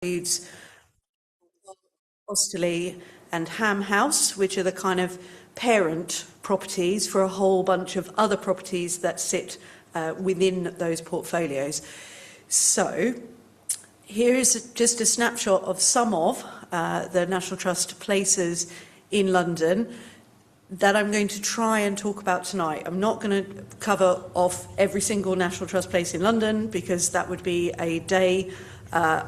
includes Osterley and Ham House, which are the kind of parent properties for a whole bunch of other properties that sit within those portfolios. So here is just a snapshot of some of the National Trust places in London that I'm going to try and talk about tonight. I'm not going to cover off every single National Trust place in London because that would be a day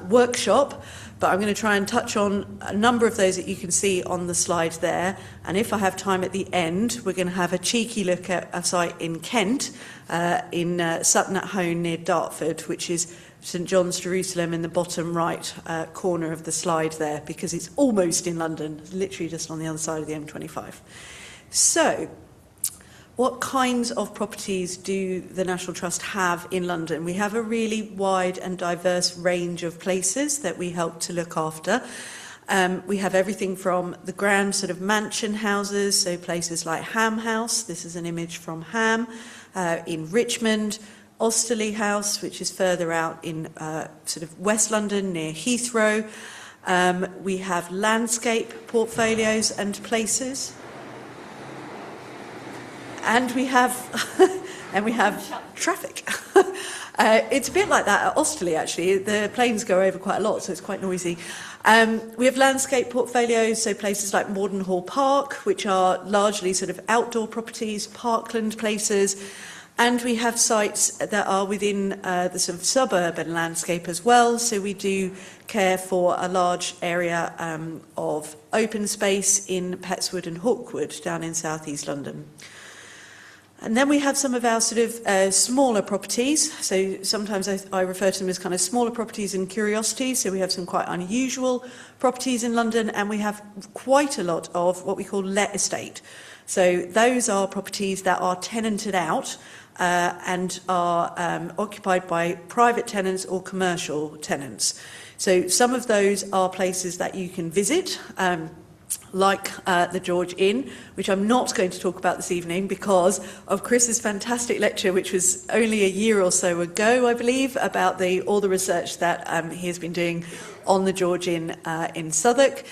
workshop, but I'm going to try and touch on a number of those that you can see on the slide there. And if I have time at the end, we're going to have a cheeky look at a site in Kent, in Sutton-at-Hone near Dartford, which is St John's Jerusalem in the bottom right corner of the slide there, because it's almost in London, literally just on the other side of the M25. So, what kinds of properties do the National Trust have in London? We have a really wide and diverse range of places that we help to look after. We have everything from the grand sort of mansion houses, so places like Ham House, this is an image from Ham, in Richmond, Osterley House, which is further out in sort of West London near Heathrow. We have landscape portfolios and places. And we have traffic. It's a bit like that at Osterley, actually. The planes go over quite a lot, so it's quite noisy. We have landscape portfolios, so places like Mordenhall Park, which are largely sort of outdoor properties, parkland places. And we have sites that are within the sort of suburban landscape as well. So we do care for a large area of open space in Petswood and Hawkwood down in southeast London. And then we have some of our sort of smaller properties. So sometimes I refer to them as kind of smaller properties and curiosities. So we have some quite unusual properties in London, and we have quite a lot of what we call let estate. So those are properties that are tenanted out and are occupied by private tenants or commercial tenants. So some of those are places that you can visit, like the George Inn, which I'm not going to talk about this evening because of Chris's fantastic lecture, which was only a year or so ago, I believe, about all the research that he has been doing on the George Inn in Southwark.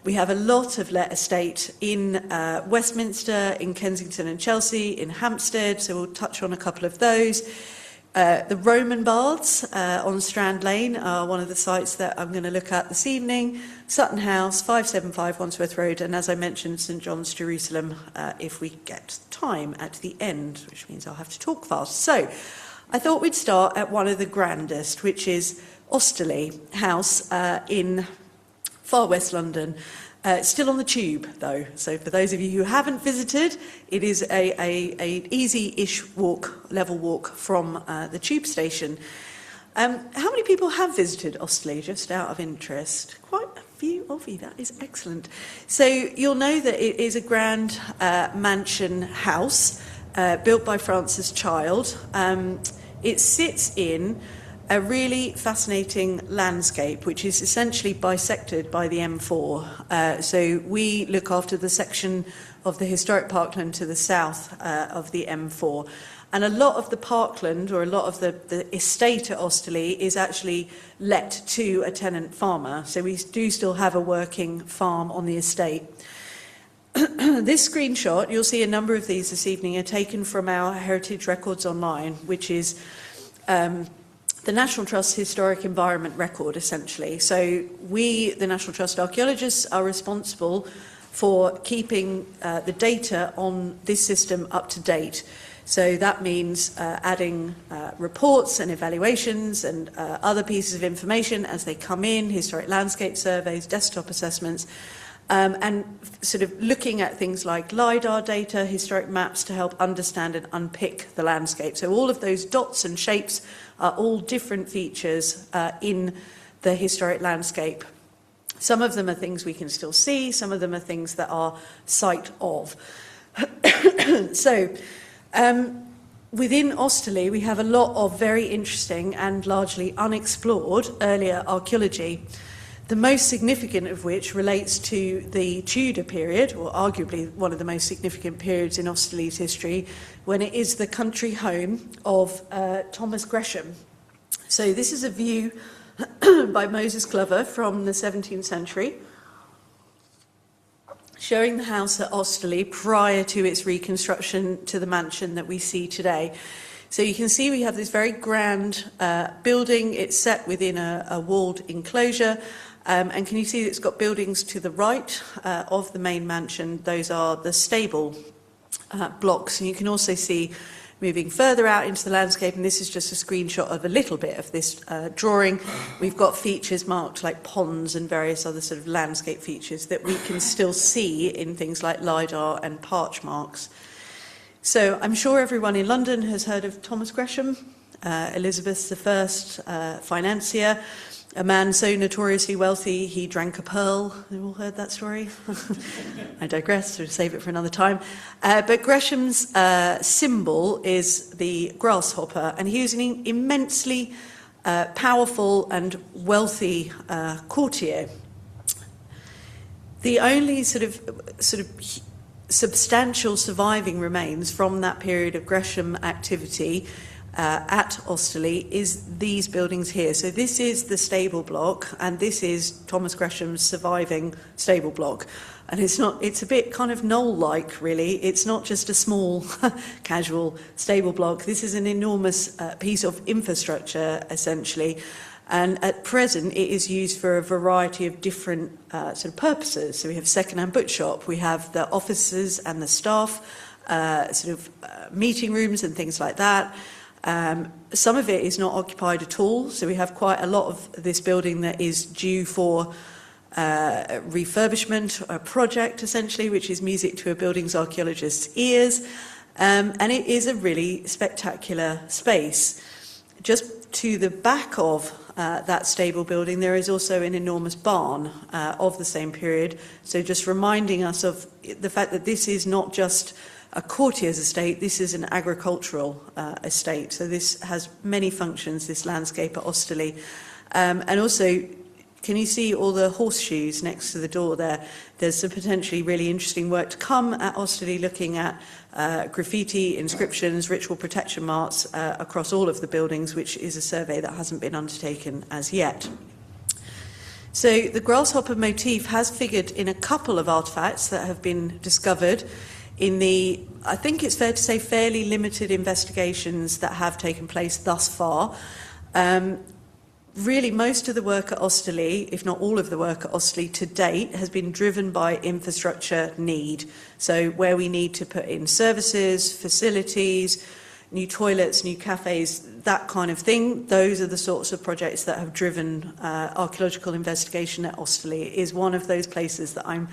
We have a lot of let estate in Westminster, in Kensington and Chelsea, in Hampstead, so we'll touch on a couple of those. The Roman Baths on Strand Lane are one of the sites that I'm going to look at this evening. Sutton House, 575 Wandsworth Road, and as I mentioned, St John's Jerusalem, if we get time at the end, which means I'll have to talk fast. So, I thought we'd start at one of the grandest, which is Osterley House in far west London. Still on the tube, though, so for those of you who haven't visited, it is a easy-ish level walk from the tube station. How many people have visited Osterley, just out of interest? Quite a few of you, that is excellent. So you'll know that it is a grand mansion house built by Francis Child. It sits in a really fascinating landscape, which is essentially bisected by the M4. So we look after the section of the historic parkland to the south of the M4. And a lot of the parkland, or a lot of the estate at Osterley, is actually let to a tenant farmer. So we do still have a working farm on the estate. This screenshot, you'll see a number of these this evening, are taken from our Heritage Records Online, which is the National Trust's historic environment record, essentially. So we, the National Trust archaeologists, are responsible for keeping the data on this system up to date. So that means adding reports and evaluations and other pieces of information as they come in, historic landscape surveys, desktop assessments, and sort of looking at things like LiDAR data, historic maps to help understand and unpick the landscape. So all of those dots and shapes are all different features in the historic landscape. Some of them are things we can still see, some of them are things that are site of. So, within Osterley, we have a lot of very interesting and largely unexplored earlier archaeology. The most significant of which relates to the Tudor period, or arguably one of the most significant periods in Osterley's history, when it is the country home of Thomas Gresham. So this is a view by Moses Glover from the 17th century, showing the house at Osterley prior to its reconstruction to the mansion that we see today. So you can see we have this very grand building. It's set within a walled enclosure. And can you see it's got buildings to the right of the main mansion? Those are the stable blocks. And you can also see moving further out into the landscape, and this is just a screenshot of a little bit of this drawing. We've got features marked like ponds and various other sort of landscape features that we can still see in things like LiDAR and parch marks. So I'm sure everyone in London has heard of Thomas Gresham, Elizabeth I financier, a man so notoriously wealthy he drank a pearl. Have you all heard that story? I digress, so save it for another time. But Gresham's symbol is the grasshopper, and he was an immensely powerful and wealthy courtier. The only sort of substantial surviving remains from that period of Gresham activity at Osterley is these buildings here. So this is the stable block, and this is Thomas Gresham's surviving stable block. And it's a bit kind of knoll-like, really. It's not just a small, casual stable block. This is an enormous piece of infrastructure, essentially. And at present, it is used for a variety of different sort of purposes. So we have second-hand bookshop, we have the offices and the staff, meeting rooms and things like that. Some of it is not occupied at all, so we have quite a lot of this building that is due for refurbishment, a project essentially, which is music to a buildings archaeologist's ears, and it is a really spectacular space. Just to the back of that stable building, there is also an enormous barn of the same period, so just reminding us of the fact that this is not just a courtier's estate, this is an agricultural estate. So this has many functions, this landscape at Osterley. And also, can you see all the horseshoes next to the door there? There's some potentially really interesting work to come at Osterley, looking at graffiti, inscriptions, ritual protection marks across all of the buildings, which is a survey that hasn't been undertaken as yet. So the grasshopper motif has figured in a couple of artefacts that have been discovered in the, I think it's fair to say, fairly limited investigations that have taken place thus far. Really, most of the work at Osterley, if not all of the work at Osterley to date, has been driven by infrastructure need. So where we need to put in services, facilities, new toilets, new cafes, that kind of thing, those are the sorts of projects that have driven archaeological investigation at Osterley. It is one of those places that I'm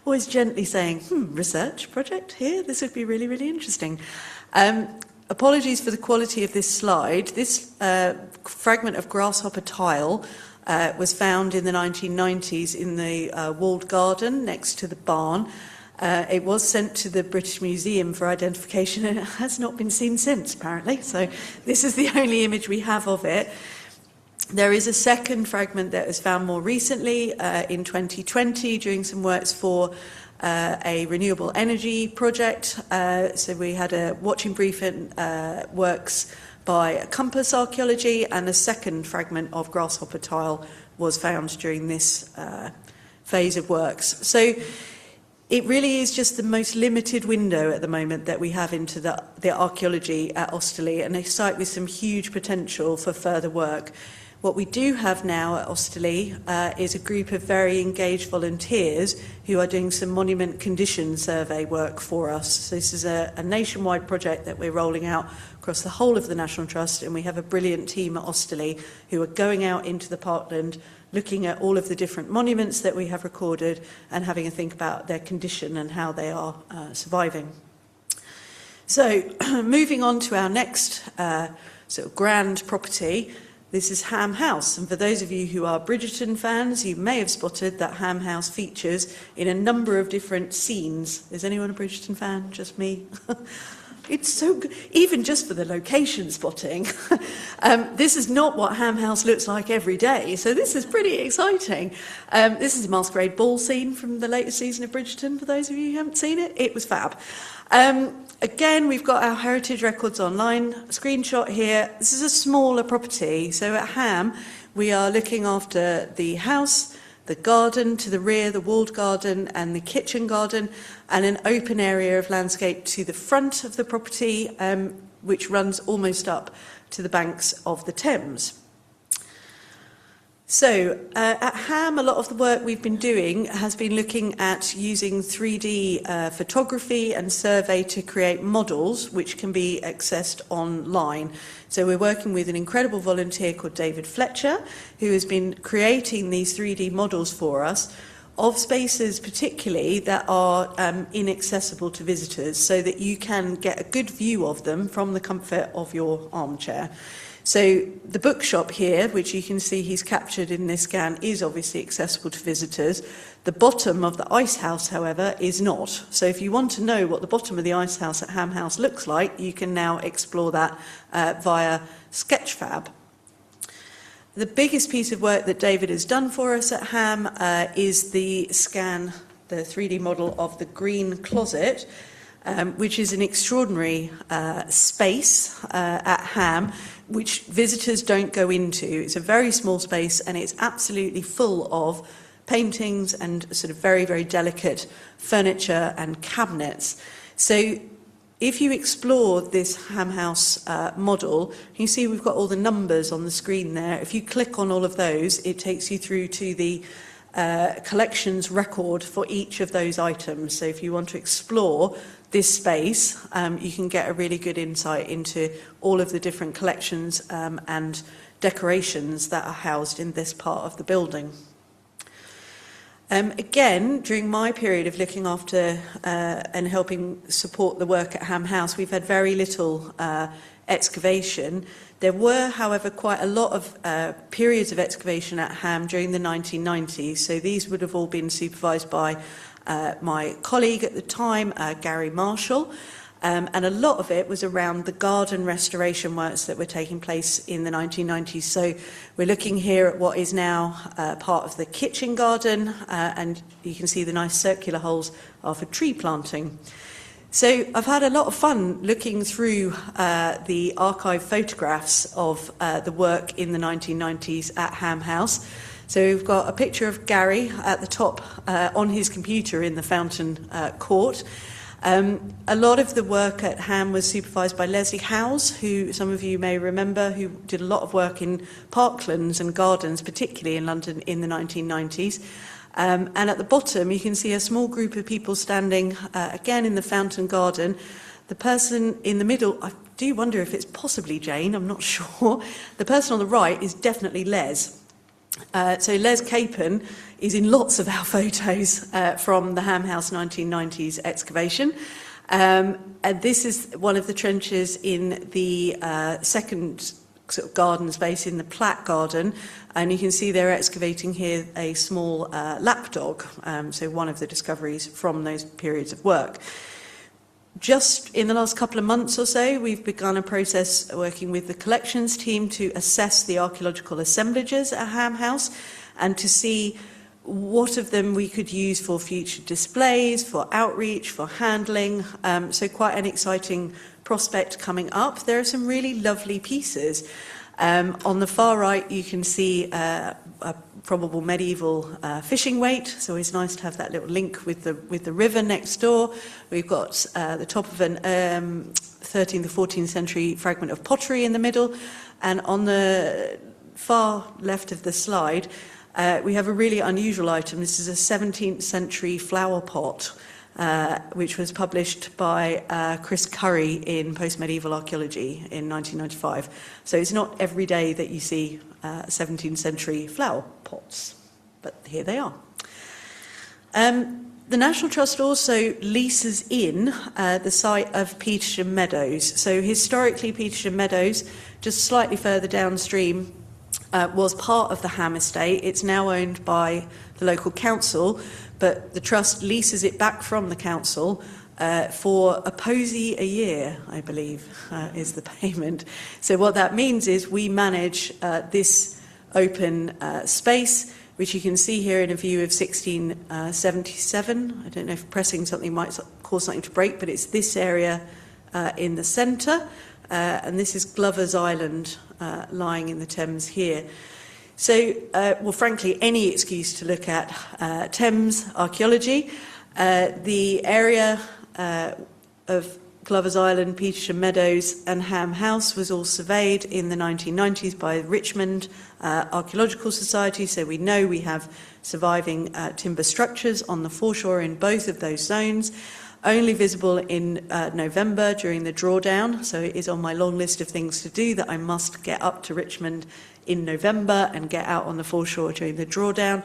always gently saying, research project here? This would be really, really interesting. Apologies for the quality of this slide. This fragment of grasshopper tile was found in the 1990s in the walled garden next to the barn. It was sent to the British Museum for identification, and it has not been seen since, apparently. So this is the only image we have of it. There is a second fragment that was found more recently in 2020 during some works for a renewable energy project. So we had a watching brief and works by Compass Archaeology, and a second fragment of grasshopper tile was found during this phase of works. So it really is just the most limited window at the moment that we have into the archaeology at Osterley, and a site with some huge potential for further work. What we do have now at Osterley is a group of very engaged volunteers who are doing some monument condition survey work for us. So this is a nationwide project that we're rolling out across the whole of the National Trust, and we have a brilliant team at Osterley who are going out into the parkland, looking at all of the different monuments that we have recorded and having a think about their condition and how they are surviving. So moving on to our next sort of grand property. This is Ham House, and for those of you who are Bridgerton fans, you may have spotted that Ham House features in a number of different scenes. Is anyone a Bridgerton fan? Just me? It's so good, even just for the location spotting. This is not what Ham House looks like every day, so this is pretty exciting. This is a masquerade ball scene from the latest season of Bridgerton, for those of you who haven't seen it. It was fab. Again, we've got our heritage records online. A screenshot here. This is a smaller property. So at Ham, We are looking after the house, the garden to the rear, the walled garden and the kitchen garden, and an open area of landscape to the front of the property, which runs almost up to the banks of the Thames. So at Ham, a lot of the work we've been doing has been looking at using 3D photography and survey to create models which can be accessed online. So we're working with an incredible volunteer called David Fletcher, who has been creating these 3D models for us of spaces particularly that are inaccessible to visitors, so that you can get a good view of them from the comfort of your armchair. So the bookshop here, which you can see he's captured in this scan, is obviously accessible to visitors. The bottom of the ice house, however, is not. So if you want to know what the bottom of the ice house at Ham House looks like, you can now explore that via Sketchfab. The biggest piece of work that David has done for us at Ham is the scan, the 3D model of the green closet, which is an extraordinary space at Ham, which visitors don't go into. It's a very small space and it's absolutely full of paintings and sort of very, very delicate furniture and cabinets. So if you explore this Ham House model, you see we've got all the numbers on the screen there. If you click on all of those, it takes you through to the collections record for each of those items. So if you want to explore this space, you can get a really good insight into all of the different collections and decorations that are housed in this part of the building. Again, during my period of looking after and helping support the work at Ham House, we've had very little excavation. There were, however, quite a lot of periods of excavation at Ham during the 1990s, so these would have all been supervised by my colleague at the time, Gary Marshall, and a lot of it was around the garden restoration works that were taking place in the 1990s. So we're looking here at what is now part of the kitchen garden, and you can see the nice circular holes are for tree planting. So I've had a lot of fun looking through the archive photographs of the work in the 1990s at Ham House. So we've got a picture of Gary at the top on his computer in the Fountain Court. A lot of the work at Ham was supervised by Leslie Howes, who some of you may remember, who did a lot of work in parklands and gardens, particularly in London in the 1990s. And at the bottom, you can see a small group of people standing, again, in the Fountain Garden. The person in the middle, I do wonder if it's possibly Jane, I'm not sure. The person on the right is definitely Les. So Les Capon is in lots of our photos from the Ham House 1990s excavation. And this is one of the trenches in the second sort of garden space in the Platt Garden, and you can see they're excavating here a small lapdog, so one of the discoveries from those periods of work. Just in the last couple of months or so, we've begun a process working with the collections team to assess the archaeological assemblages at Ham House and to see what of them we could use for future displays, for outreach, for handling. So quite an exciting prospect coming up. There are some really lovely pieces. On the far right, you can see a probable medieval fishing weight. So it's nice to have that little link with the river next door. We've got the top of an 13th or 14th century fragment of pottery in the middle. And on the far left of the slide, we have a really unusual item. This is a 17th century flower pot, which was published by Chris Curry in Post-Medieval Archaeology in 1995. So it's not every day that you see 17th century flower pots, but here they are. The National Trust also leases in the site of Petersham Meadows. So historically, Petersham Meadows, just slightly further downstream, was part of the Ham estate. It's now owned by the local council, but the trust leases it back from the council for a posy a year, I believe, is the payment. So what that means is we manage this open space, which you can see here in a view of 1677. I don't know if pressing something might cause something to break, but it's this area in the centre, and this is Glover's Island lying in the Thames here. So, well, frankly, any excuse to look at Thames archaeology. The area of Glover's Island, Petersham Meadows and Ham House was all surveyed in the 1990s by Richmond Archaeological Society, so we know we have surviving timber structures on the foreshore in both of those zones. Only visible in November during the drawdown, so it is on my long list of things to do that I must get up to Richmond in November and get out on the foreshore during the drawdown.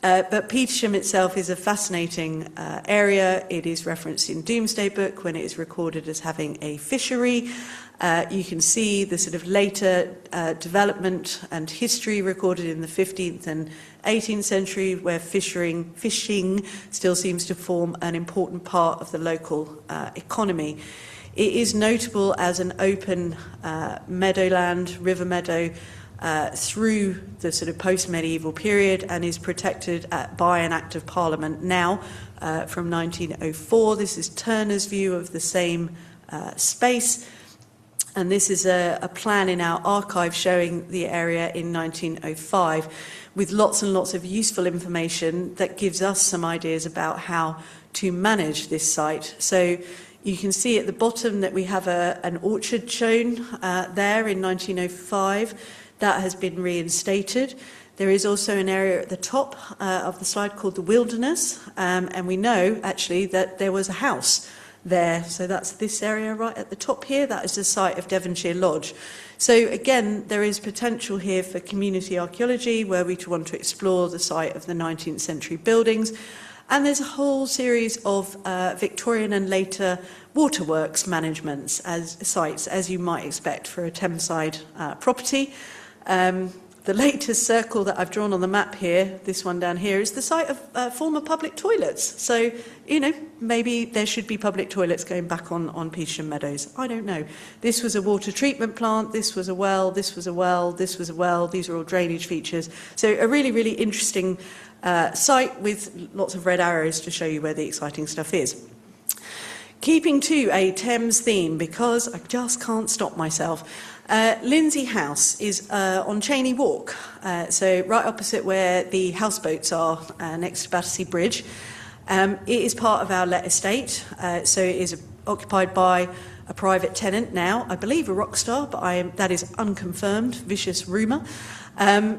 But Petersham itself is a fascinating area. It is referenced in Domesday Book when it is recorded as having a fishery. You can see the sort of later development and history recorded in the 15th and 18th century, where fishing still seems to form an important part of the local economy. It is notable as an open meadowland, river meadow, through the sort of post-medieval period, and is protected by an Act of Parliament now from 1904. This is Turner's view of the same space, and this is a plan in our archive showing the area in 1905, with lots and lots of useful information that gives us some ideas about how to manage this site. So you can see at the bottom that we have an orchard shown there in 1905. That has been reinstated. There is also an area at the top of the slide called the Wilderness, and we know actually that there was a house there. So that's this area right at the top here. That is the site of Devonshire Lodge. So again, there is potential here for community archaeology, where we want to explore the site of the 19th century buildings. And there's a whole series of Victorian and later waterworks managements as sites, as you might expect for a Thameside property. The latest circle that I've drawn on the map here, this one down here, is the site of former public toilets. So, you know, maybe there should be public toilets going back on Petersham Meadows. I don't know. This was a water treatment plant, this was a well, this was a well, this was a well. These are all drainage features. So a really, really interesting site with lots of red arrows to show you where the exciting stuff is. Keeping to a Thames theme, because I just can't stop myself. Lindsay House is on Cheney Walk, so right opposite where the houseboats are next to Battersea Bridge. It is part of our let estate, so it is occupied by a private tenant now, I believe a rock star, but that is unconfirmed, vicious rumour. It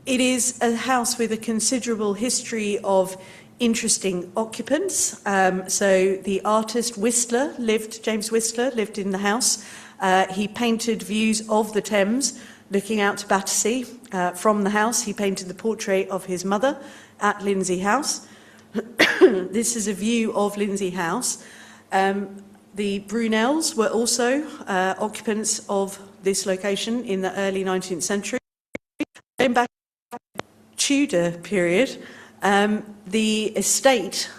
is a house with a considerable history of interesting occupants. So the artist James Whistler lived in the house. He painted views of the Thames looking out to Battersea. From the house, he painted the portrait of his mother at Lindsay House. This is a view of Lindsay House. The Brunels were also occupants of this location in the early 19th century. Going back to the Tudor period, the estate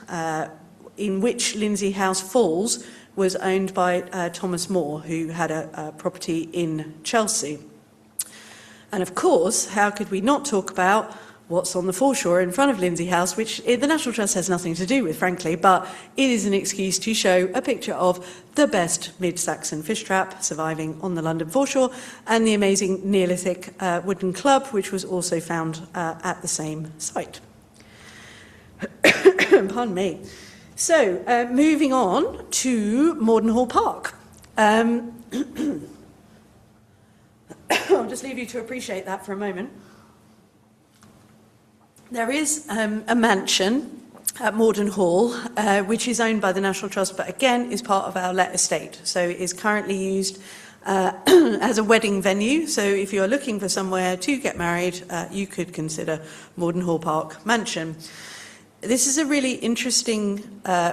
in which Lindsay House falls was owned by Thomas More, who had a property in Chelsea. And of course, how could we not talk about what's on the foreshore in front of Lindsay House, which the National Trust has nothing to do with, frankly, but it is an excuse to show a picture of the best mid-Saxon fish trap surviving on the London foreshore, and the amazing Neolithic wooden club, which was also found at the same site. Pardon me. So, moving on to Mordenhall Park. I'll just leave you to appreciate that for a moment. There is a mansion at Mordenhall, which is owned by the National Trust, but again is part of our let estate. So it is currently used as a wedding venue. So if you are looking for somewhere to get married, you could consider Mordenhall Park Mansion. This is a really interesting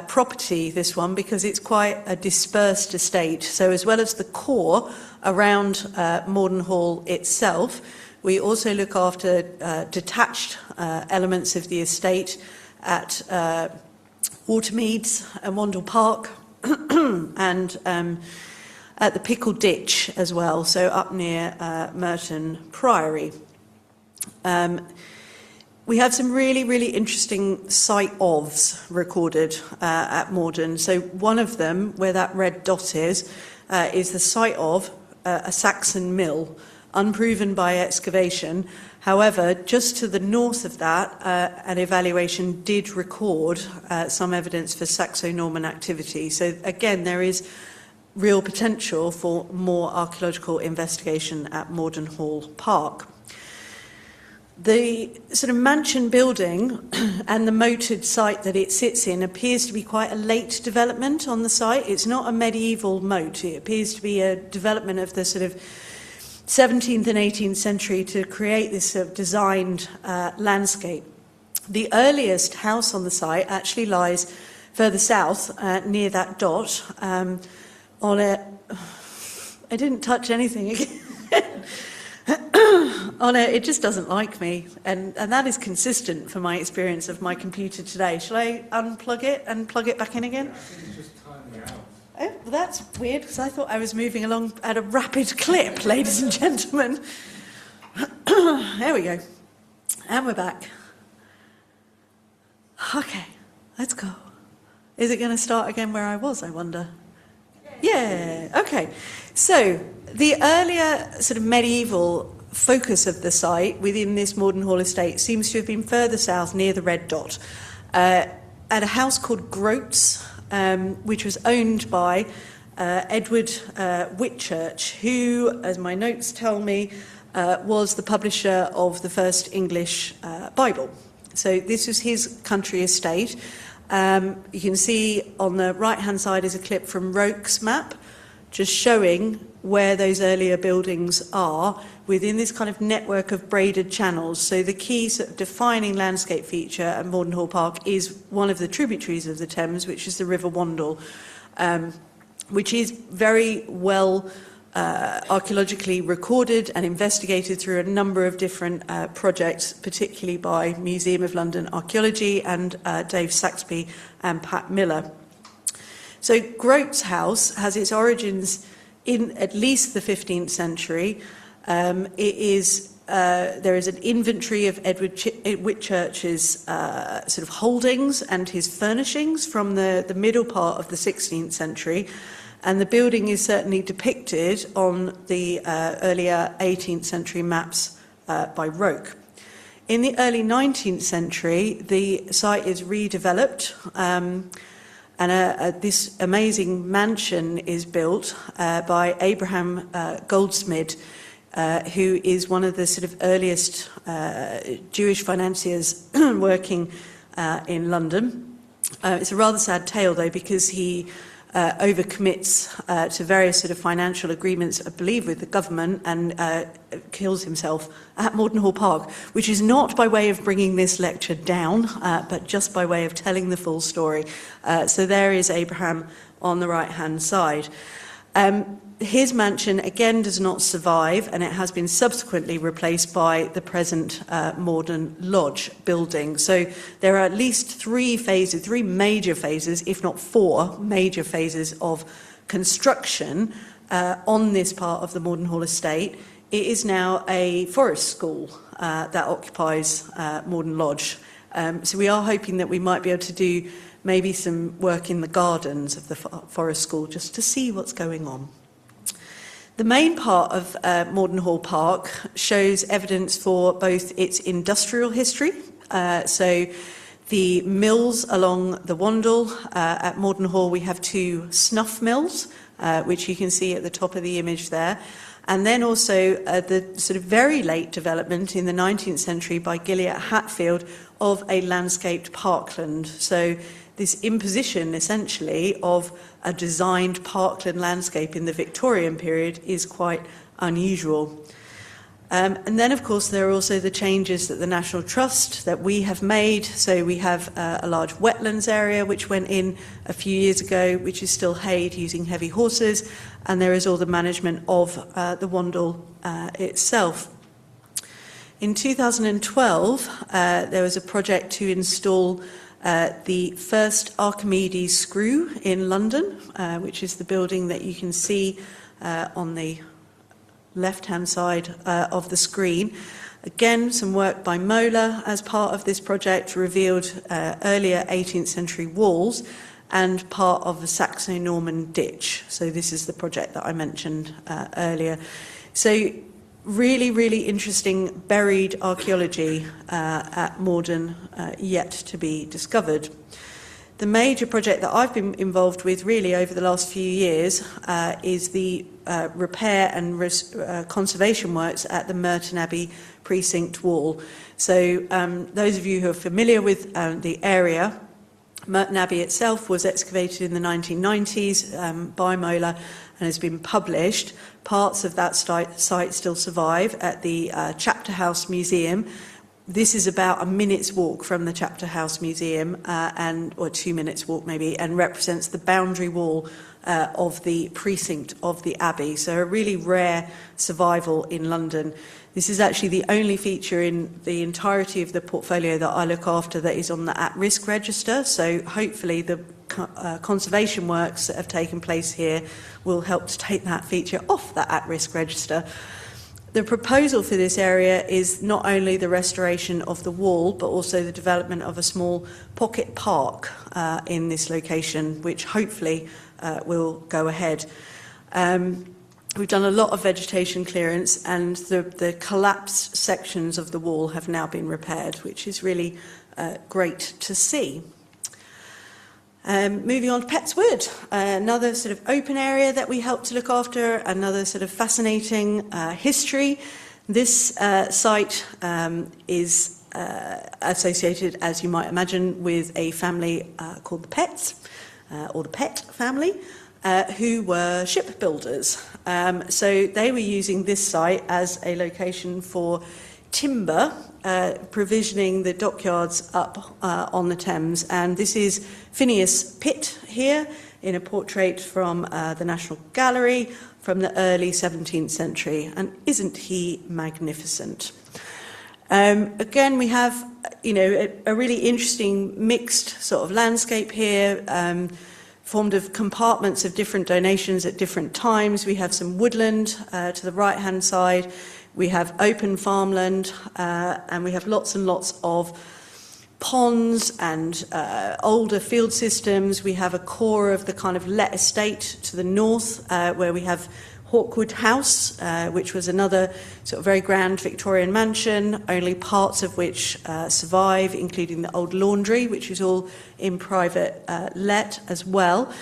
property, this one, because it's quite a dispersed estate. So as well as the core around Mordenhall itself, we also look after detached elements of the estate at Watermeads and Wandle Park and at the Pickle Ditch as well, so up near Merton Priory. We have some really, really interesting site-ofs recorded at Morden. So one of them, where that red dot is the site of a Saxon mill, unproven by excavation, However, just to the north of that, an evaluation did record some evidence for Saxo-Norman activity. So again, there is real potential for more archaeological investigation at Morden Hall Park. The sort of mansion building and the moated site that it sits in appears to be quite a late development on the site. It's not a medieval moat. It appears to be a development of the sort of 17th and 18th century to create this sort of designed landscape. The earliest house on the site actually lies further south, near that dot, on a... I didn't touch anything again. It just doesn't like me, and that is consistent for my experience of my computer today. Shall I unplug it and plug it back in again? I think it's just timing out. Oh, well, that's weird, because I thought I was moving along at a rapid clip, ladies and gentlemen. There we go. And we're back. Okay, let's go. Is it going to start again where I was, I wonder? Yeah, okay. So, the earlier sort of medieval focus of the site within this Morden Hall estate seems to have been further south near the red dot, at a house called Groats, which was owned by Edward Whitchurch, who, as my notes tell me, was the publisher of the first English Bible. So this was his country estate. You can see on the right-hand side is a clip from Roke's map, just showing where those earlier buildings are within this kind of network of braided channels. So the key sort of defining landscape feature at Morden Hall Park is one of the tributaries of the Thames, which is the River Wandle, which is very well archaeologically recorded and investigated through a number of different projects, particularly by Museum of London Archaeology and Dave Saxby and Pat Miller. So Groats House has its origins in at least the 15th century. There is an inventory of Edward Whitchurch's sort of holdings and his furnishings from the middle part of the 16th century. And the building is certainly depicted on the earlier 18th century maps by Roke. In the early 19th century, the site is redeveloped, and this amazing mansion is built by Abraham Goldsmith, who is one of the sort of earliest Jewish financiers working in London. It's a rather sad tale, though, because he overcommits to various sort of financial agreements, I believe, with the government, and kills himself at Morden Hall Park, which is not by way of bringing this lecture down, but just by way of telling the full story. So there is Abraham on the right-hand side. His mansion, again, does not survive, and it has been subsequently replaced by the present Morden Lodge building. So there are at least three major phases, if not four major phases of construction on this part of the Morden Hall estate. It is now a forest school that occupies Morden Lodge. So we are hoping that we might be able to do maybe some work in the gardens of the forest school just to see what's going on. The main part of Morden Hall Park shows evidence for both its industrial history, so the mills along the Wandle. At Morden Hall we have two snuff mills, which you can see at the top of the image there, and then also the sort of very late development in the 19th century by Gilliatt Hatfield of a landscaped parkland. So this imposition, essentially, of a designed parkland landscape in the Victorian period is quite unusual. And then, of course, there are also the changes that the National Trust that we have made. So we have a large wetlands area which went in a few years ago, which is still hayed using heavy horses, and there is all the management of the Wandle itself. In 2012, there was a project to install the first Archimedes screw in London, which is the building that you can see on the left-hand side of the screen. Again, some work by Moeller as part of this project revealed earlier 18th century walls and part of the Saxo-Norman ditch. So this is the project that I mentioned earlier. So really, really interesting buried archaeology at Morden yet to be discovered. The major project that I've been involved with really over the last few years is the repair and conservation works at the Merton Abbey precinct wall. So those of you who are familiar with the area, Merton Abbey itself was excavated in the 1990s by Mola and has been published. Parts of that site still survive at the Chapter House Museum. This is about a minute's walk from the Chapter House Museum, or 2 minutes walk maybe, and represents the boundary wall of the precinct of the Abbey. So a really rare survival in London. This is actually the only feature in the entirety of the portfolio that I look after that is on the at-risk register. So hopefully the conservation works that have taken place here will help to take that feature off that at-risk register. The proposal for this area is not only the restoration of the wall, but also the development of a small pocket park in this location, which hopefully will go ahead. We've done a lot of vegetation clearance, and the collapsed sections of the wall have now been repaired, which is really great to see. Moving on to Petts Wood, another sort of open area that we help to look after, another sort of fascinating history. This site is associated, as you might imagine, with a family called the Petts, or the Pett family, who were shipbuilders. So they were using this site as a location for timber, provisioning the dockyards up on the Thames. And this is Phineas Pitt here in a portrait from the National Gallery from the early 17th century. And isn't he magnificent? Again, we have, a really interesting mixed sort of landscape here, formed of compartments of different donations at different times. We have some woodland to the right-hand side. We have open farmland, and we have lots and lots of ponds and older field systems. We have a core of the kind of Let estate to the north, where we have Hawkwood House, which was another sort of very grand Victorian mansion, only parts of which survive, including the old laundry, which is all in private let as well.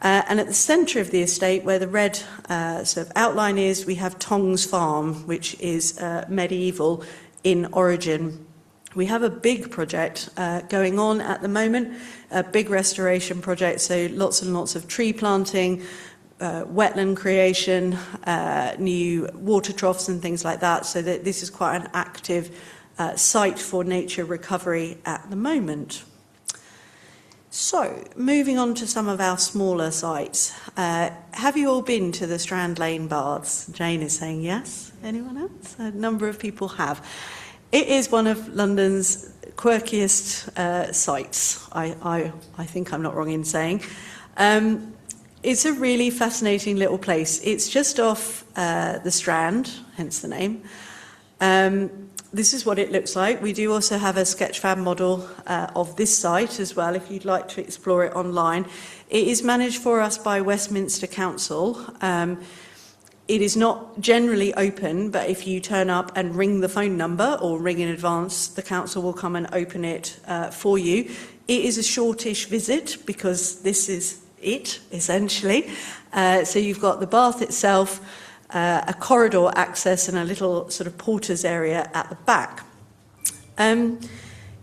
And at the centre of the estate, where the red sort of outline is, we have Tongs Farm, which is medieval in origin. We have a big project going on at the moment, a big restoration project, so lots and lots of tree planting, wetland creation, new water troughs and things like that, so that this is quite an active site for nature recovery at the moment. So, moving on to some of our smaller sites. Have you all been to the Strand Lane Baths? Jane is saying yes. Anyone else? A number of people have. It is one of London's quirkiest sites, I think I'm not wrong in saying. It's a really fascinating little place. It's just off the Strand, hence the name. This is what it looks like. We do also have a sketchfab model of this site as well, if you'd like to explore it online. It is managed for us by Westminster Council. It is not generally open, but if you turn up and ring the phone number or ring in advance, the council will come and open it for you. It is a shortish visit because this is it, essentially. So you've got the bath itself, a corridor access and a little sort of porter's area at the back.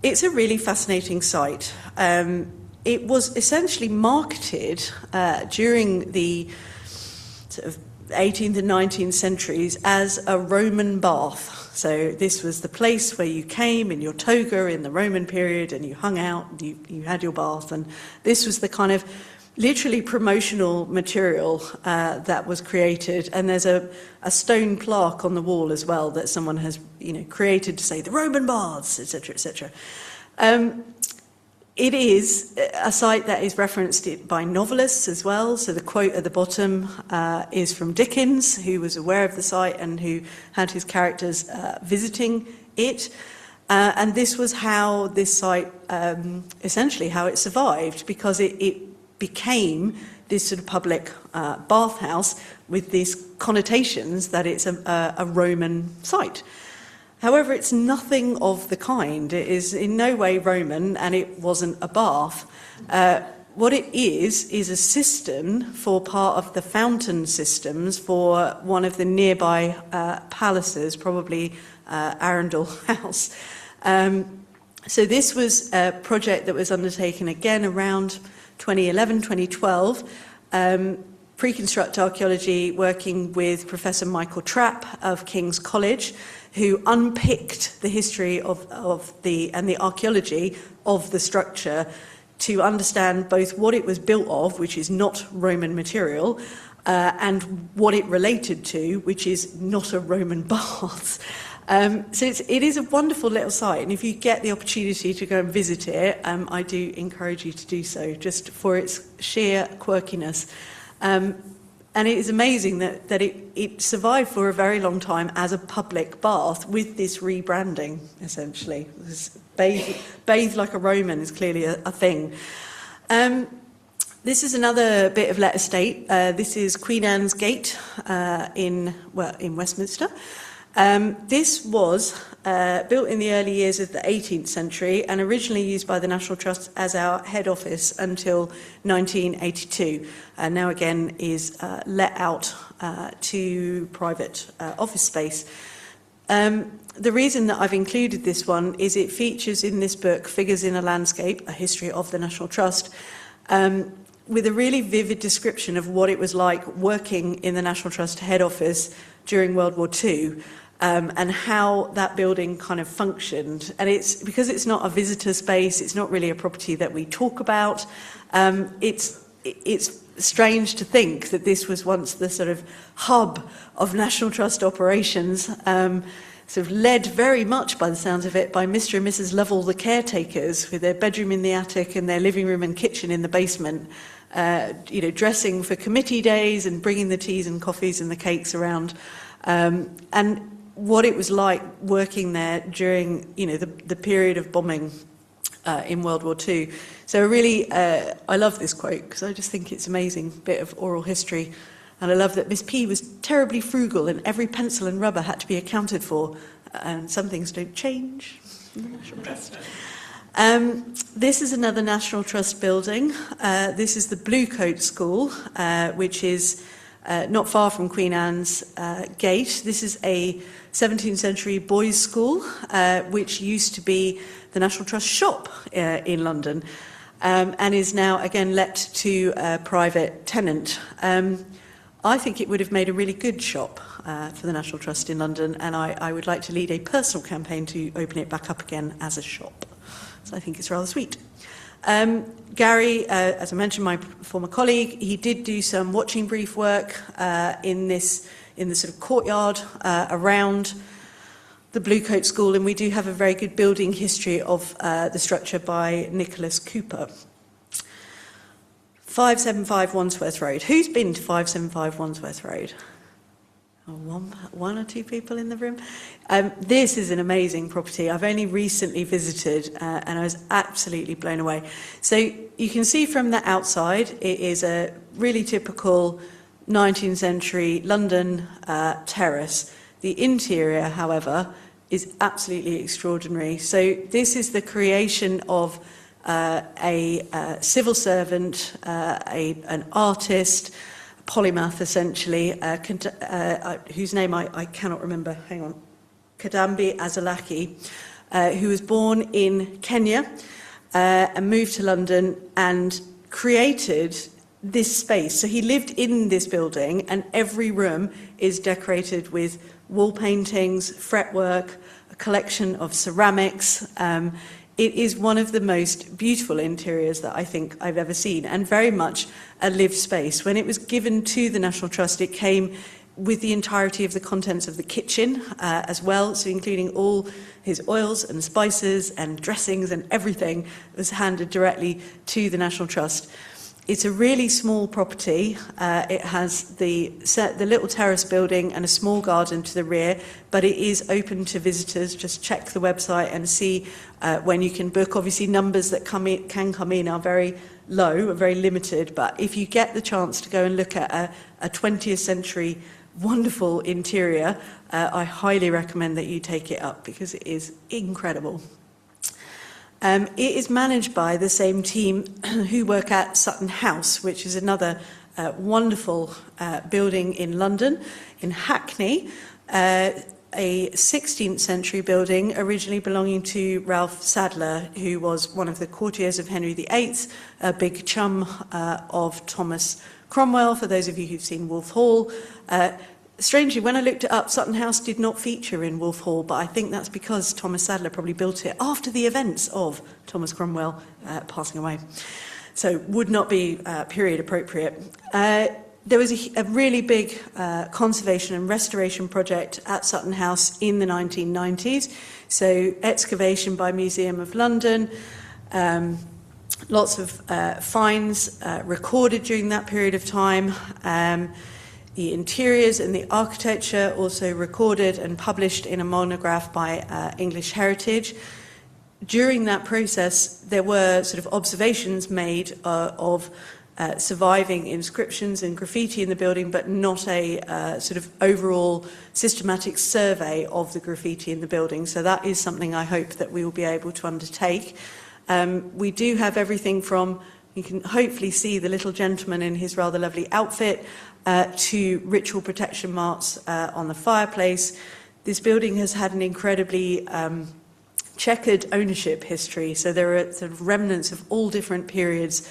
It's a really fascinating site. It was essentially marketed during the sort of 18th and 19th centuries as a Roman bath. So this was the place where you came in your toga in the Roman period and you hung out, you had your bath, and this was the kind of literally promotional material that was created. And there's a stone plaque on the wall as well that someone has created to say the Roman baths, etc., etc. It is a site that is referenced by novelists as well. So the quote at the bottom is from Dickens, who was aware of the site and who had his characters visiting it. And this was how this site, essentially how it survived, because it became this sort of public bathhouse with these connotations that it's a Roman site. However, it's nothing of the kind. It is in no way Roman, and it wasn't a bath. What it is a cistern for part of the fountain systems for one of the nearby palaces, probably Arundel House. So this was a project that was undertaken again around 2011, 2012. Pre-construct archaeology, working with Professor Michael Trapp of King's College, who unpicked the history of the archaeology of the structure to understand both what it was built of, which is not Roman material, and what it related to, which is not a Roman bath. So it is a wonderful little site, and if you get the opportunity to go and visit it, I do encourage you to do so, just for its sheer quirkiness. And it is amazing that it survived for a very long time as a public bath with this rebranding, essentially. Bathe like a Roman is clearly a thing. This is another bit of Let Estate. This is Queen Anne's Gate in Westminster. This was built in the early years of the 18th century and originally used by the National Trust as our head office until 1982, and now again is let out to private office space. The reason that I've included this one is it features in this book Figures in a Landscape, a history of the National Trust, with a really vivid description of what it was like working in the National Trust head office during World War II. And how that building kind of functioned. And it's because it's not a visitor space, it's not really a property that we talk about. It's strange to think that this was once the sort of hub of National Trust operations, sort of led very much, by the sounds of it, by Mr. and Mrs. Lovell, the caretakers, with their bedroom in the attic and their living room and kitchen in the basement. Dressing for committee days and bringing the teas and coffees and the cakes around. And what it was like working there during, the period of bombing in World War II. So really, I love this quote because I just think it's an amazing bit of oral history. And I love that Miss P was terribly frugal and every pencil and rubber had to be accounted for. And some things don't change in the National Trust. This is another National Trust building. This is the Bluecoat School, which is not far from Queen Anne's Gate. This is a 17th century boys' school, which used to be the National Trust shop in London, and is now again let to a private tenant. I think it would have made a really good shop for the National Trust in London, and I would like to lead a personal campaign to open it back up again as a shop. So I think it's rather sweet. Gary, as I mentioned, my former colleague, he did do some watching brief work in the sort of courtyard around the Bluecoat School, and we do have a very good building history of the structure by Nicholas Cooper. 575 Wandsworth Road. Who's been to 575 Wandsworth Road? One or two people in the room. This is an amazing property. I've only recently visited and I was absolutely blown away. So you can see from the outside, it is a really typical 19th century London terrace. The interior, however, is absolutely extraordinary. So this is the creation of a civil servant, an artist, polymath essentially, whose name I cannot remember, hang on, Kadambi Azalaki, who was born in Kenya and moved to London and created this space. So he lived in this building and every room is decorated with wall paintings, fretwork, a collection of ceramics. It is one of the most beautiful interiors that I think I've ever seen, and very much a lived space. When it was given to the National Trust, it came with the entirety of the contents of the kitchen as well, so including all his oils and spices and dressings and everything was handed directly to the National Trust. It's a really small property. It has the little terrace building and a small garden to the rear, but it is open to visitors. Just check the website and see when you can book. Obviously, numbers that can come in are very low, are very limited, but if you get the chance to go and look at a 20th century wonderful interior, I highly recommend that you take it up because it is incredible. It is managed by the same team who work at Sutton House, which is another wonderful building in London, in Hackney, a 16th century building originally belonging to Ralph Sadler, who was one of the courtiers of Henry VIII, a big chum of Thomas Cromwell, for those of you who've seen Wolf Hall. Strangely, when I looked it up, Sutton House did not feature in Wolf Hall, but I think that's because Thomas Sadler probably built it after the events of Thomas Cromwell passing away. So would not be period appropriate. There was a really big conservation and restoration project at Sutton House in the 1990s. So excavation by Museum of London, lots of finds recorded during that period of time. The interiors and the architecture also recorded and published in a monograph by English Heritage. During that process, there were sort of observations made of surviving inscriptions and graffiti in the building, but not a sort of overall systematic survey of the graffiti in the building. So that is something I hope that we will be able to undertake. We do have everything from, you can hopefully see the little gentleman in his rather lovely outfit, to ritual protection marks on the fireplace. This building has had an incredibly checkered ownership history, so there are sort of remnants of all different periods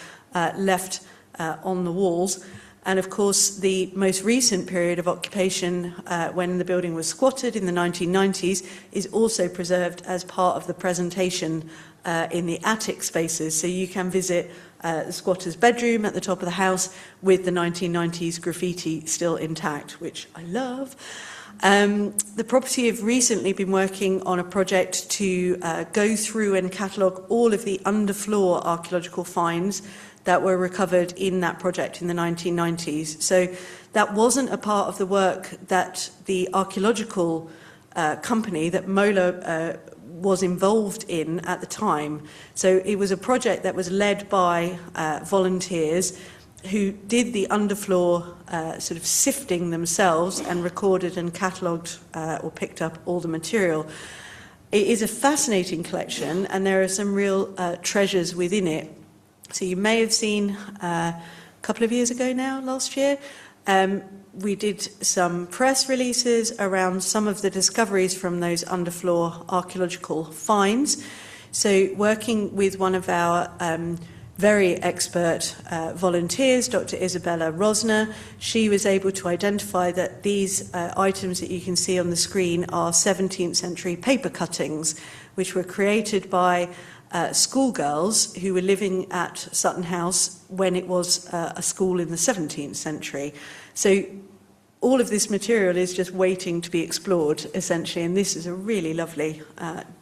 left on the walls. And of course, the most recent period of occupation, when the building was squatted in the 1990s, is also preserved as part of the presentation in the attic spaces. So you can visit the squatter's bedroom at the top of the house with the 1990s graffiti still intact, which I love. The property have recently been working on a project to go through and catalogue all of the underfloor archaeological finds that were recovered in that project in the 1990s. So that wasn't a part of the work that the archaeological company that Mola was involved in at the time. So it was a project that was led by volunteers who did the underfloor sort of sifting themselves and recorded and catalogued or picked up all the material. It is a fascinating collection, and there are some real treasures within it. So you may have seen a couple of years ago now, last year, we did some press releases around some of the discoveries from those underfloor archaeological finds. So working with one of our very expert volunteers, Dr. Isabella Rosner, she was able to identify that these items that you can see on the screen are 17th century paper cuttings, which were created by schoolgirls who were living at Sutton House when it was a school in the 17th century. So all of this material is just waiting to be explored, essentially, and this is a really lovely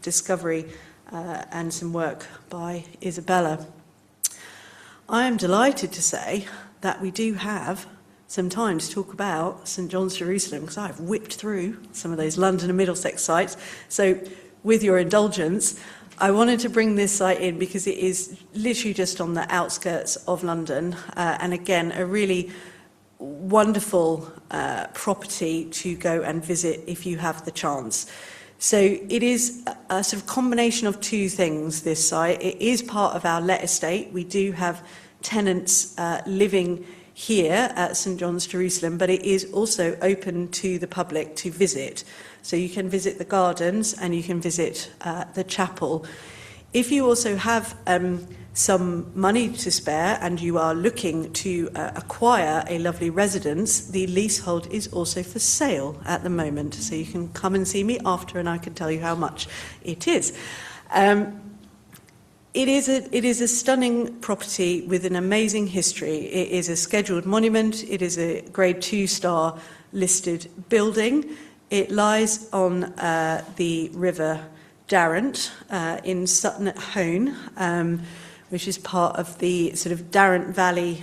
discovery and some work by Isabella. I am delighted to say that we do have some time to talk about St John's Jerusalem, because I've whipped through some of those London and Middlesex sites. So with your indulgence, I wanted to bring this site in because it is literally just on the outskirts of London, and again, a really wonderful property to go and visit if you have the chance. So it is a sort of combination of two things, this site. It is part of our let estate. We do have tenants living here at St John's Jerusalem, but it is also open to the public to visit. So you can visit the gardens and you can visit the chapel. If you also have some money to spare and you are looking to acquire a lovely residence, the leasehold is also for sale at the moment. So you can come and see me after and I can tell you how much it is. It is a stunning property with an amazing history. It is a scheduled monument. It is a grade 2-star listed building. It lies on the River Darrant in Sutton at Hone, which is part of the sort of Darrant Valley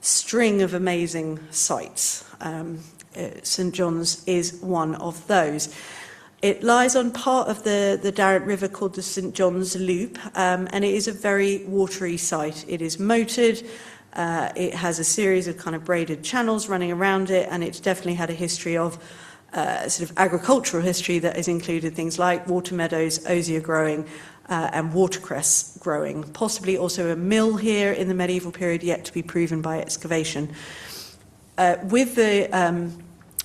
string of amazing sites. St John's is one of those. It lies on part of the Darrant River called the St John's Loop, and it is a very watery site. It is moated, it has a series of kind of braided channels running around it, and it's definitely had a history of sort of agricultural history that has included things like water meadows, osier growing, and watercress growing. Possibly also a mill here in the medieval period, yet to be proven by excavation. With the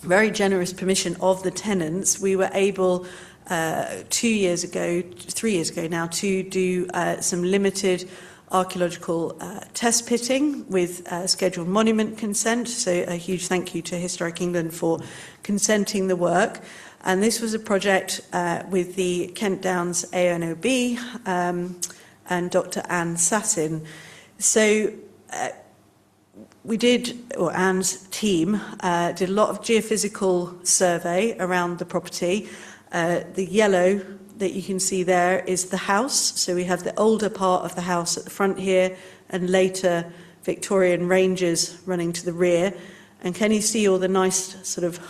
very generous permission of the tenants, we were able 3 years ago now, to do some limited archaeological test pitting with scheduled monument consent. So a huge thank you to Historic England for consenting the work. And this was a project with the Kent Downs ANOB and Dr. Anne Sassin. So we did, or Anne's team, did a lot of geophysical survey around the property. The yellow that you can see there is the house. So we have the older part of the house at the front here, and later Victorian ranges running to the rear. And can you see all the nice sort of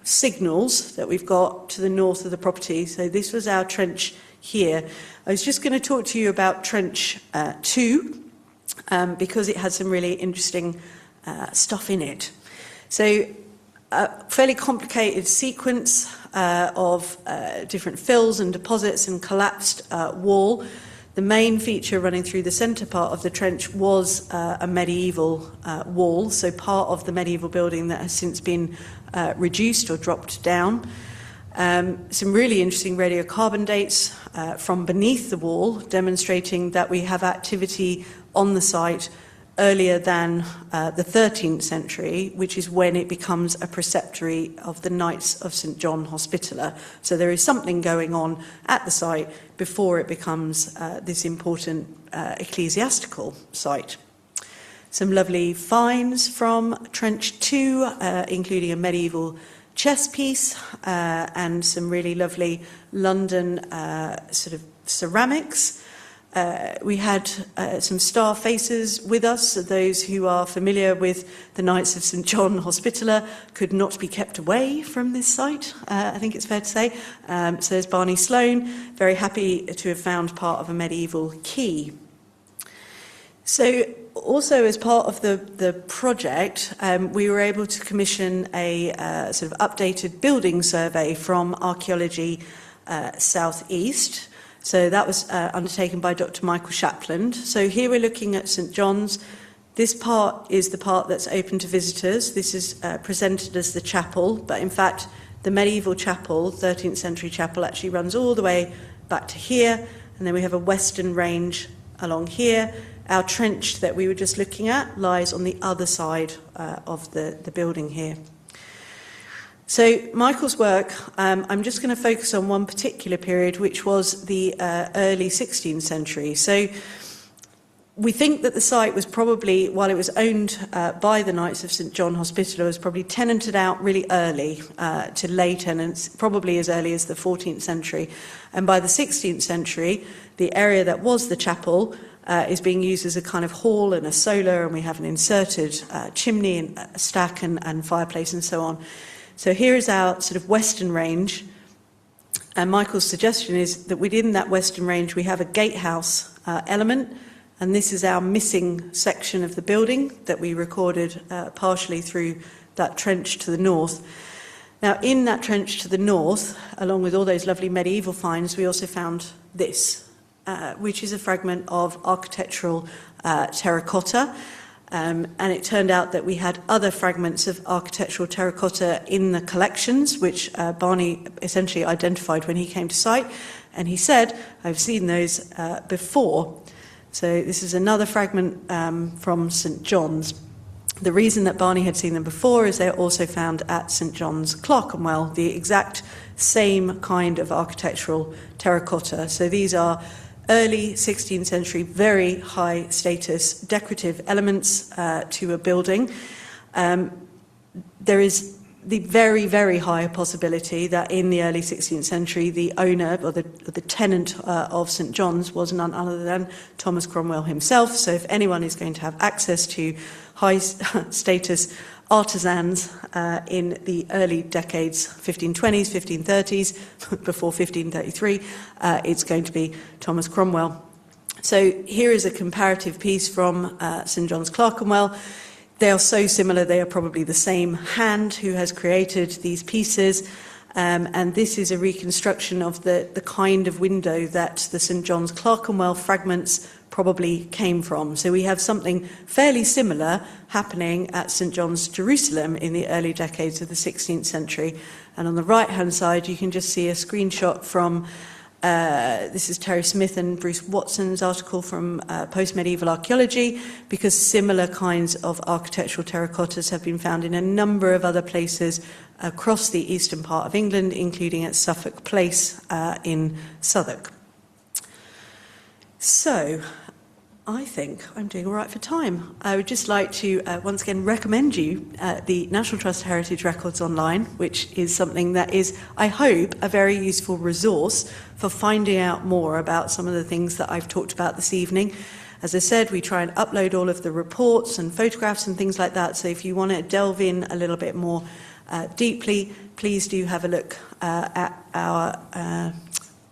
signals that we've got to the north of the property? So this was our trench here. I was just going to talk to you about trench 2, because it had some really interesting stuff in it. So a fairly complicated sequence of different fills and deposits and collapsed wall. The main feature running through the centre part of the trench was a medieval wall, so part of the medieval building that has since been reduced or dropped down. Some really interesting radiocarbon dates from beneath the wall, demonstrating that we have activity on the site earlier than the 13th century, which is when it becomes a preceptory of the Knights of St John Hospitaller. So there is something going on at the site before it becomes this important ecclesiastical site. Some lovely finds from Trench 2, including a medieval chess piece and some really lovely London sort of ceramics. We had some star faces with us. So those who are familiar with the Knights of St John Hospitaller could not be kept away from this site, I think it's fair to say. So there's Barney Sloane, very happy to have found part of a medieval key. So also as part of the project, we were able to commission a sort of updated building survey from Archaeology South East. So that was undertaken by Dr. Michael Shapland. So here we're looking at St John's. This part is the part that's open to visitors. This is presented as the chapel, but in fact the medieval chapel, 13th century chapel, actually runs all the way back to here, and then we have a western range along here. Our trench that we were just looking at lies on the other side of the building here. So Michael's work, I'm just going to focus on one particular period, which was the early 16th century. So we think that the site was probably, while it was owned by the Knights of St John Hospitaller, was probably tenanted out really early to lay tenants, probably as early as the 14th century. And by the 16th century, the area that was the chapel is being used as a kind of hall and a solar, and we have an inserted chimney and a stack and fireplace and so on. So here is our sort of western range, and Michael's suggestion is that within that western range we have a gatehouse element, and this is our missing section of the building that we recorded partially through that trench to the north. Now in that trench to the north, along with all those lovely medieval finds, we also found this, which is a fragment of architectural terracotta. And it turned out that we had other fragments of architectural terracotta in the collections, which Barney essentially identified when he came to site. And he said, I've seen those before. So this is another fragment from St John's. The reason that Barney had seen them before is they're also found at St John's Clerkenwell, the exact same kind of architectural terracotta. So these are early 16th century, very high status decorative elements to a building. There is the very, very high possibility that in the early 16th century, the owner or the tenant of St John's was none other than Thomas Cromwell himself. So if anyone is going to have access to high status artisans in the early decades, 1520s, 1530s, before 1533, it's going to be Thomas Cromwell. So here is a comparative piece from St John's, Clerkenwell. They are so similar, they are probably the same hand who has created these pieces. And this is a reconstruction of the kind of window that the St John's, Clerkenwell fragments probably came from. So we have something fairly similar happening at St John's, Jerusalem in the early decades of the 16th century. And on the right-hand side, you can just see a screenshot from this is Terry Smith and Bruce Watson's article from Post-Medieval Archaeology, because similar kinds of architectural terracottas have been found in a number of other places across the eastern part of England, including at Suffolk Place in Southwark. So, I think I'm doing all right for time. I would just like to once again recommend you the National Trust Heritage Records Online, which is something that is, I hope, a very useful resource for finding out more about some of the things that I've talked about this evening. As I said, we try and upload all of the reports and photographs and things like that, so if you want to delve in a little bit more deeply, please do have a look at our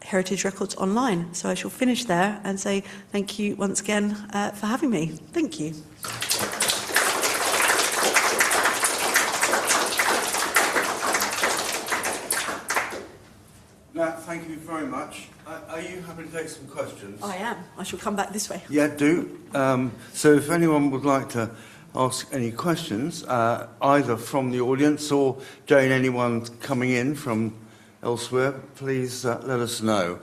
Heritage Records Online. So I shall finish there and say thank you once again for having me. Thank you. Nat, thank you very much. Are you happy to take some questions? I am. I shall come back this way. Yeah, do. So if anyone would like to ask any questions, either from the audience or, Jane, anyone coming in from elsewhere, please let us know.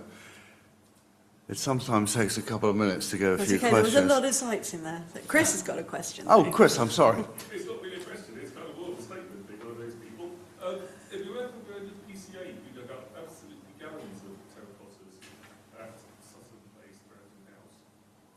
It sometimes takes a couple of minutes to go a few questions. There was a lot of sites in there. Chris has got a question. Oh, Chris, I'm sorry. It's not really a question, it's kind of more of a statement being one of those people. If you ever go to PCA, you dug up absolutely gallons of terracottas at Sutton Place, Strand Lane House.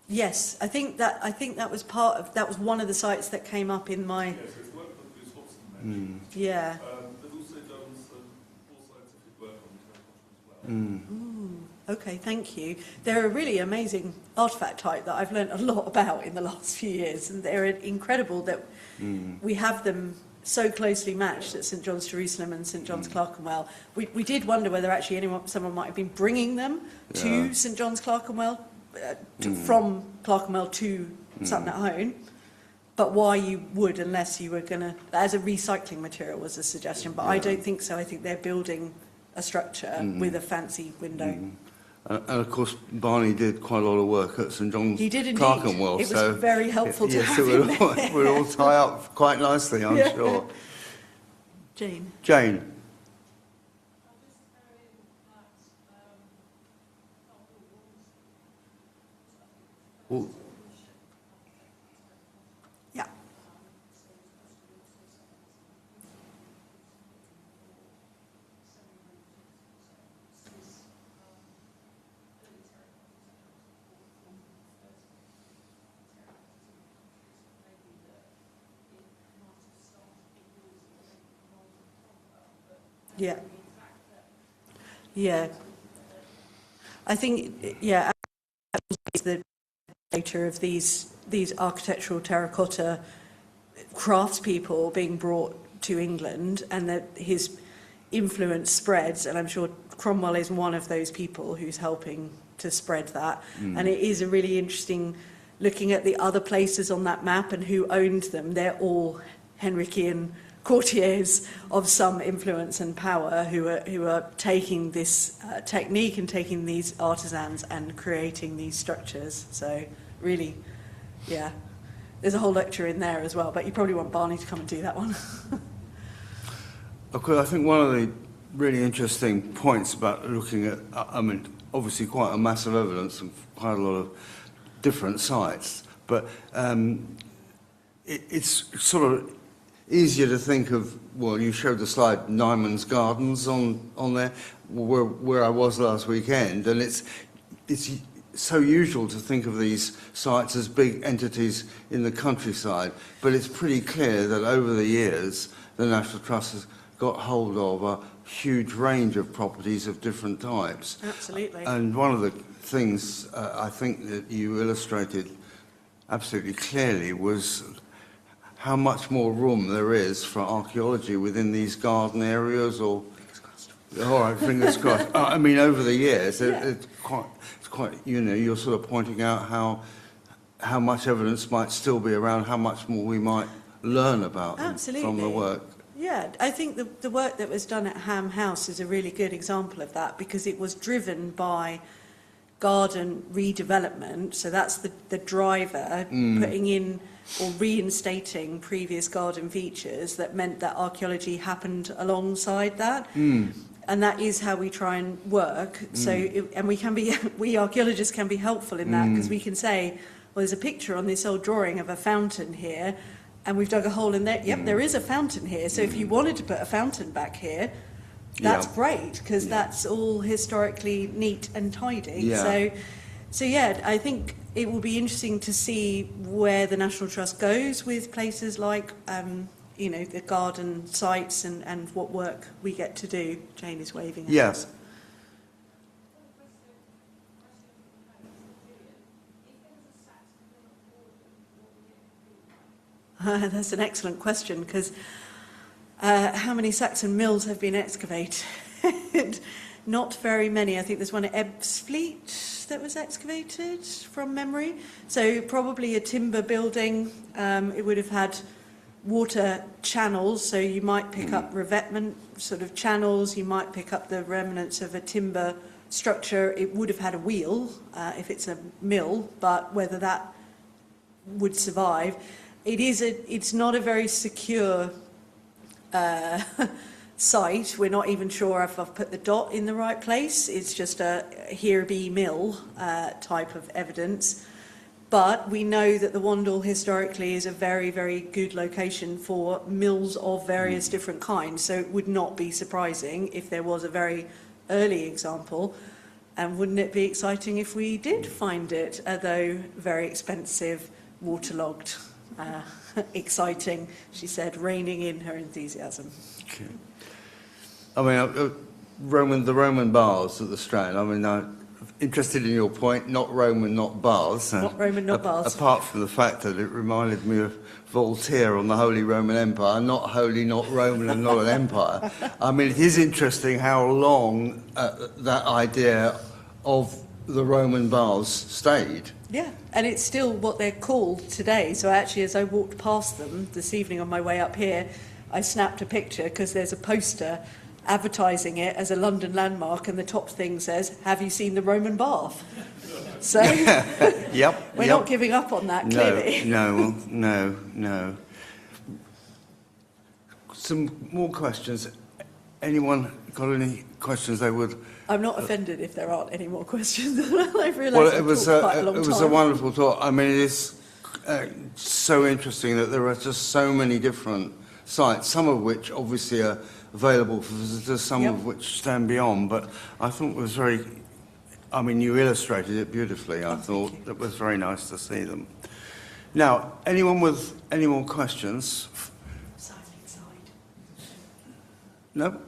Yes, I think that was one of the sites that came up in my. Yes, it's work that Bruce Watson mentioned. Yeah. They've also done some more scientific work on the terracotta as well. Okay, thank you. They're a really amazing artefact type that I've learned a lot about in the last few years, and they're incredible that we have them so closely matched at St John's, Jerusalem and St John's, Clerkenwell. We did wonder whether actually someone might have been bringing them to St John's, Clerkenwell, from Clerkenwell to Sutton at Hone, but why you would unless you were going to, as a recycling material was a suggestion, but I don't think so. I think they're building a structure with a fancy window. And of course, Barney did quite a lot of work at St John's, He did indeed. Clerkenwell. It was very helpful to have him there. It would all tie up quite nicely, I'm sure. Jane. Jane. Well, Yeah. Yeah. Yeah. I think, yeah, the data of these architectural terracotta craftspeople being brought to England, and that his influence spreads, and I'm sure Cromwell is one of those people who's helping to spread that. And it is a really interesting looking at the other places on that map and who owned them. They're all Henrician courtiers of some influence and power who are taking this technique and taking these artisans and creating these structures. So really, yeah, there's a whole lecture in there as well, but you probably want Barney to come and do that one. of course, I think one of the really interesting points about looking at, I mean, obviously quite a massive evidence of quite a lot of different sites, but it's sort of easier to think of, well, you showed the slide Nyman's Gardens on there, where I was last weekend, and it's so usual to think of these sites as big entities in the countryside, but it's pretty clear that over the years the National Trust has got hold of a huge range of properties of different types. Absolutely. And one of the things I think that you illustrated absolutely clearly was how much more room there is for archaeology within these garden areas, or... All right, fingers crossed. I mean, over the years, it's quite, you know, you're sort of pointing out how much evidence might still be around, how much more we might learn about them from the work. Yeah, I think the work that was done at Ham House is a really good example of that, because it was driven by garden redevelopment. So that's the driver putting in or reinstating previous garden features that meant that archaeology happened alongside that. And that is how we try and work. So, and we archaeologists can be helpful in that, because we can say, well, there's a picture on this old drawing of a fountain here, and we've dug a hole in there. Yep, there is a fountain here. So if you wanted to put a fountain back here, that's great, because that's all historically neat and tidy. So yeah, I think it will be interesting to see where the National Trust goes with places like, you know, the garden sites and what work we get to do. Jane is waving at us. That's an excellent question, because how many Saxon mills have been excavated? Not very many. I think there's one at Ebbsfleet that was excavated from memory. So probably a timber building. It would have had water channels, so you might pick up revetment sort of channels, you might pick up the remnants of a timber structure. It would have had a wheel if it's a mill, but whether that would survive, it's not a very secure site. We're not even sure if I've put the dot in the right place. It's just a here be mill type of evidence. But we know that the Wandle historically is a very, very good location for mills of various different kinds. So it would not be surprising if there was a very early example. And wouldn't it be exciting if we did find it, although very expensive, waterlogged, exciting, she said, reining in her enthusiasm. Okay. I mean, the Roman baths at the Strand, I mean, I'm interested in your point, not Roman, not baths. Not Roman, not baths. Apart from the fact that it reminded me of Voltaire on the Holy Roman Empire, not holy, not Roman, and not an empire. I mean, it is interesting how long that idea of the Roman baths stayed. Yeah, and it's still what they're called today. So actually, as I walked past them this evening on my way up here, I snapped a picture because there's a poster advertising it as a London landmark, and the top thing says, "Have you seen the Roman bath?" So we're not giving up on that, clearly. No. Some more questions. Anyone got any questions they would... I'm not offended if there aren't any more questions. I've realised Well, it was a wonderful talk. I mean, it is so interesting that there are just so many different sites, some of which obviously are available for visitors, some of which stand beyond. But I thought it was very... I mean, you illustrated it beautifully. I thought it was very nice to see them. Now, anyone with any more questions? No?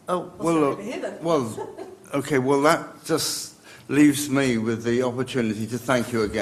Oh, well, look, okay, well, that just leaves me with the opportunity to thank you again.